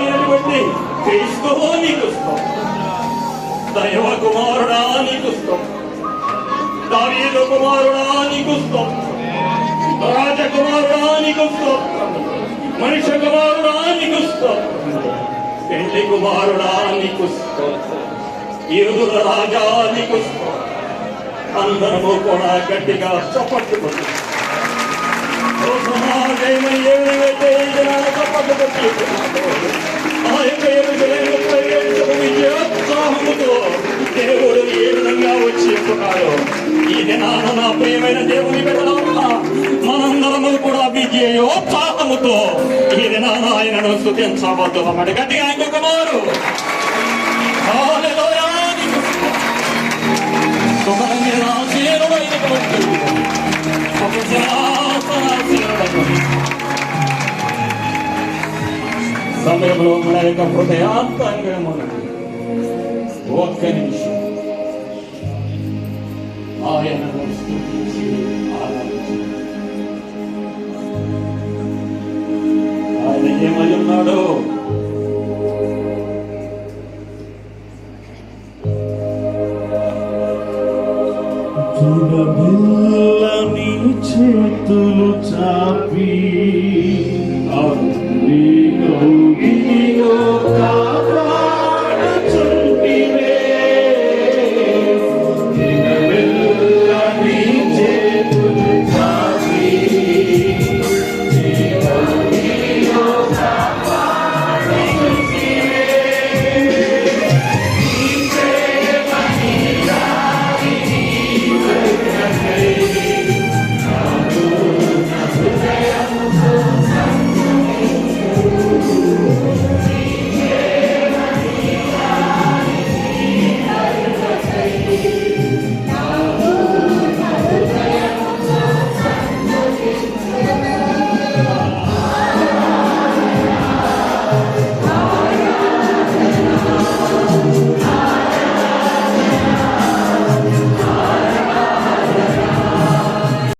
అయినటువంటి క్రీస్తు నీకు దైవ కుమారుడా నీకు దావీదు కుమారుడా నీకు రాజకుమారుడా నీకు మనుష్య కుమారుడా నీకు పెళ్లి కుమారుడా నీకు యూదుల రాజా నీకు అందరము కూడా గట్టిగా చప్పట్లు కొట్టి దేవుడు ఏ విధంగా వచ్చి చెప్తున్నాడు. ఈ దినాన నా ప్రియమైన దేవుని బిడ్డలారా, మనందరము కూడా విజయోత్సాహముతో ఈ దినాన ఆయనను స్తుతించబోతున్నామని గట్టిగా ఇంకొక మారు సమయంలో మన యొక్క హృదయాంతరంగమున్నది ఒక్క నిమిషం ఆయనను స్తుతించి ఆరాధించి ఆయన ఏమై ఉన్నాడో